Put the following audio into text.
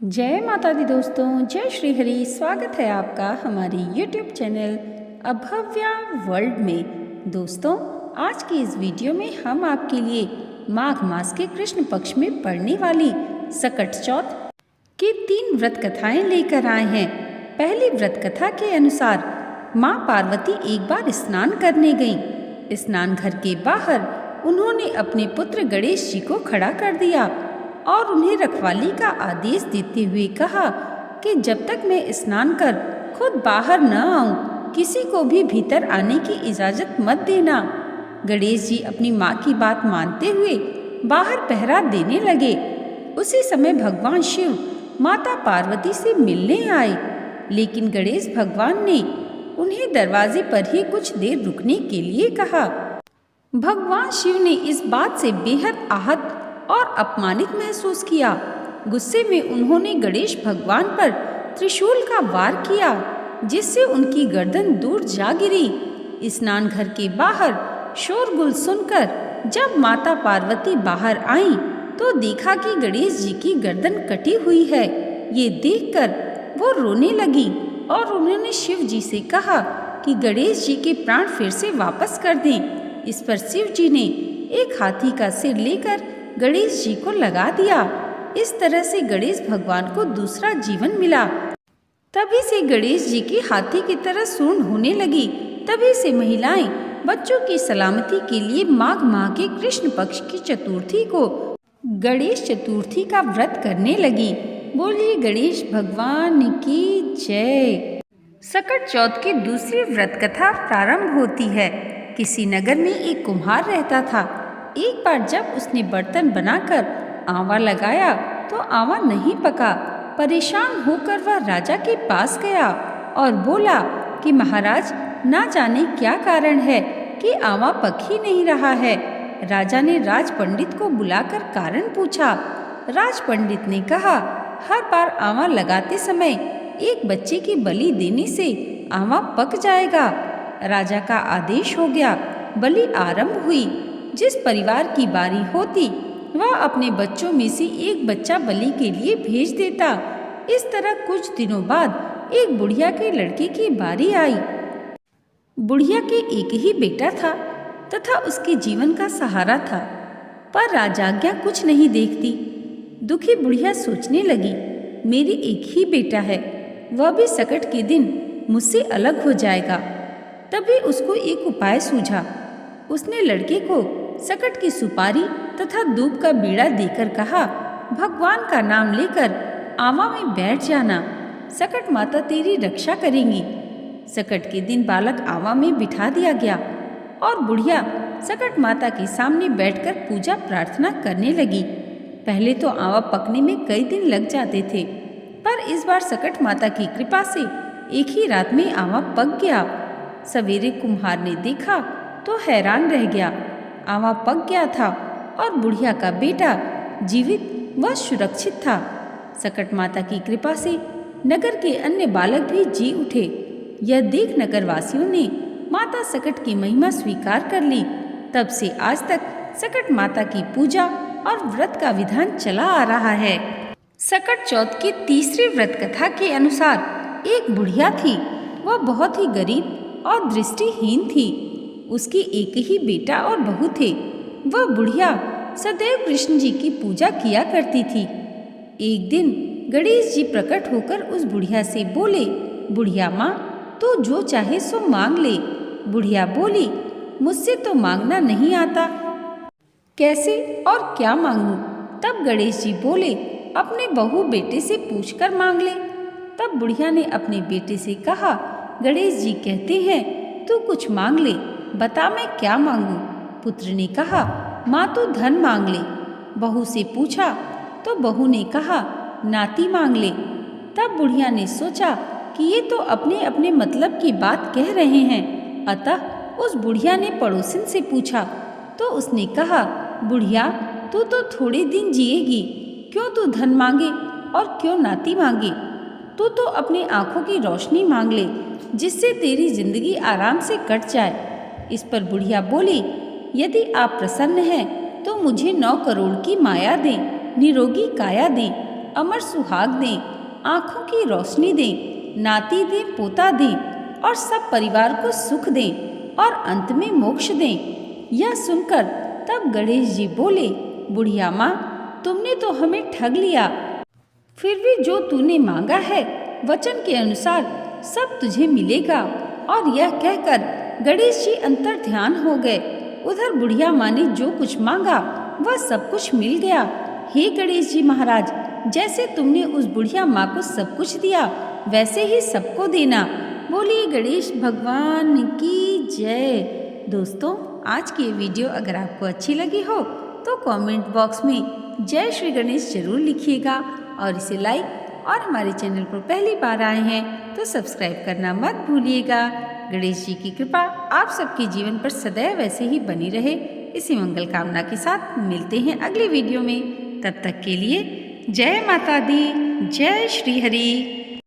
जय माता दी दोस्तों, जय श्री हरि। स्वागत है आपका हमारे YouTube चैनल अभव्या वर्ल्ड में। दोस्तों, आज की इस वीडियो में हम आपके लिए माघ मास के कृष्ण पक्ष में पड़ने वाली सकट चौथ की 3 व्रत कथाएं लेकर आए हैं। पहली व्रत कथा के अनुसार माँ पार्वती एक बार स्नान करने गईं। स्नान घर के बाहर उन्होंने अपने पुत्र गणेश जी को खड़ा कर दिया और उन्हें रखवाली का आदेश देते हुए कहा कि जब तक मैं स्नान कर खुद बाहर न आऊं, किसी को भी भीतर आने की इजाजत मत देना। गणेश जी अपनी माँ की बात मानते हुए बाहर पहरा देने लगे। उसी समय भगवान शिव माता पार्वती से मिलने आए, लेकिन गणेश भगवान ने उन्हें दरवाजे पर ही कुछ देर रुकने के लिए कहा। भगवान शिव ने इस बात से बेहद आहत और अपमानित महसूस किया। गुस्से में उन्होंने गणेश भगवान पर त्रिशूल का वार किया, जिससे उनकी गर्दन दूर जा गिरी। स्नान घर के बाहर शोरगुल सुनकर जब माता पार्वती बाहर आईं, तो देखा कि गणेश जी की गर्दन कटी हुई है। ये देखकर वो रोने लगी और उन्होंने शिव जी से कहा कि गणेश जी के प्राण फिर से वापस कर दें। इस पर शिव जी ने एक हाथी का सिर लेकर गणेश जी को लगा दिया। इस तरह से गणेश भगवान को दूसरा जीवन मिला। तभी से गणेश जी की हाथी की तरह सूंड होने लगी। तभी से महिलाएं बच्चों की सलामती के लिए माघ माह के कृष्ण पक्ष की चतुर्थी को गणेश चतुर्थी का व्रत करने लगी। बोलिए गणेश भगवान की जय। सकट चौथ की दूसरी व्रत कथा प्रारंभ होती है। किसी नगर में एक कुम्हार रहता था। एक बार जब उसने बर्तन बनाकर आंवा लगाया तो आंवा नहीं पका। परेशान होकर वह राजा के पास गया और बोला कि महाराज, ना जाने क्या कारण है कि आंवा पक ही नहीं रहा है। राजा ने राज पंडित को बुलाकर कारण पूछा। राज पंडित ने कहा, हर बार आंवा लगाते समय एक बच्चे की बलि देने से आंवा पक जाएगा। राजा का आदेश हो गया। बलि आरंभ हुई। जिस परिवार की बारी होती, वह अपने बच्चों में से एक बच्चा बलि के लिए भेज देता। इस तरह कुछ दिनों बाद एक बुढ़िया के लड़के की बारी आई। बुढ़िया के एक ही बेटा था तथा उसके जीवन का सहारा था, पर राजाज्ञा कुछ नहीं देखती। दुखी बुढ़िया सोचने लगी, मेरी एक ही बेटा है, वह भी सकट के दिन मुझसे अलग हो जाएगा। तभी उसको एक उपाय सूझा। उसने लड़के को सकट की सुपारी तथा दूब का बीड़ा देकर कहा, भगवान का नाम लेकर आंवा में बैठ जाना, सकट माता तेरी रक्षा करेंगी। सकट के दिन बालक आंवा में बिठा दिया गया और बुढ़िया सकट माता के सामने बैठकर पूजा प्रार्थना करने लगी। पहले तो आंवा पकने में कई दिन लग जाते थे, पर इस बार सकट माता की कृपा से एक ही रात में आंवा पक गया। सवेरे कुम्हार ने देखा तो हैरान रह गया। आंवा पक गया था और बुढ़िया का बेटा जीवित व सुरक्षित था। सकट माता की कृपा से नगर के अन्य बालक भी जी उठे। यह देख नगरवासियों ने माता सकट की महिमा स्वीकार कर ली। तब से आज तक सकट माता की पूजा और व्रत का विधान चला आ रहा है। सकट चौथ की तीसरी व्रत कथा के अनुसार एक बुढ़िया थी। वह बहुत ही गरीब और दृष्टिहीन थी। उसके एक ही बेटा और बहू थे। वह बुढ़िया सदैव कृष्ण जी की पूजा किया करती थी। एक दिन गणेश जी प्रकट होकर उस बुढ़िया से बोले, बुढ़िया माँ, तू जो चाहे सो मांग ले। बुढ़िया बोली, मुझसे तो मांगना नहीं आता, कैसे और क्या मांगूं? तब गणेश जी बोले, अपने बहू बेटे से पूछकर मांग ले। तब बुढ़िया ने अपने बेटे से कहा, गणेश जी कहते हैं तू कुछ मांग ले, बता मैं क्या मांगूं? पुत्र ने कहा, माँ तू धन मांग ले। बहू से पूछा तो बहू ने कहा, नाती मांग ले। तब बुढ़िया ने सोचा कि ये तो अपने अपने मतलब की बात कह रहे हैं। अतः उस बुढ़िया ने पड़ोसिन से पूछा तो उसने कहा, बुढ़िया तू तो थोड़े दिन जिएगी, क्यों तू धन मांगे और क्यों नाती मांगे? तू तो अपनी आंखों की रोशनी मांग ले, जिससे तेरी जिंदगी आराम से कट जाए। इस पर बुढ़िया बोली, यदि आप प्रसन्न हैं तो मुझे 9 करोड़ की माया दें, निरोगी काया दें अमर सुहाग दें, आँखों की रोशनी दें, नाती दें, पोता दें और सब परिवार को सुख दें और अंत में मोक्ष दें। यह सुनकर तब गणेश जी बोले, बुढ़िया माँ, तुमने तो हमें ठग लिया, फिर भी जो तूने मांगा है वचन के अनुसार सब तुझे मिलेगा। और यह कहकर गणेश जी अंतर ध्यान हो गए। उधर बुढ़िया माँ ने जो कुछ मांगा वह सब कुछ मिल गया। हे गणेश जी महाराज, जैसे तुमने उस बुढ़िया माँ को सब कुछ दिया वैसे ही सबको देना। बोलिए गणेश भगवान की जय। दोस्तों, आज की ये वीडियो अगर आपको अच्छी लगी हो तो कमेंट बॉक्स में जय श्री गणेश जरूर लिखिएगा और इसे लाइक और हमारे चैनल पर पहली बार आए हैं तो सब्सक्राइब करना मत भूलिएगा। गणेश जी की कृपा आप सबके जीवन पर सदैव ऐसे ही बनी रहे, इसी मंगल कामना के साथ मिलते हैं अगली वीडियो में। तब तक के लिए जय माता दी, जय श्री हरि।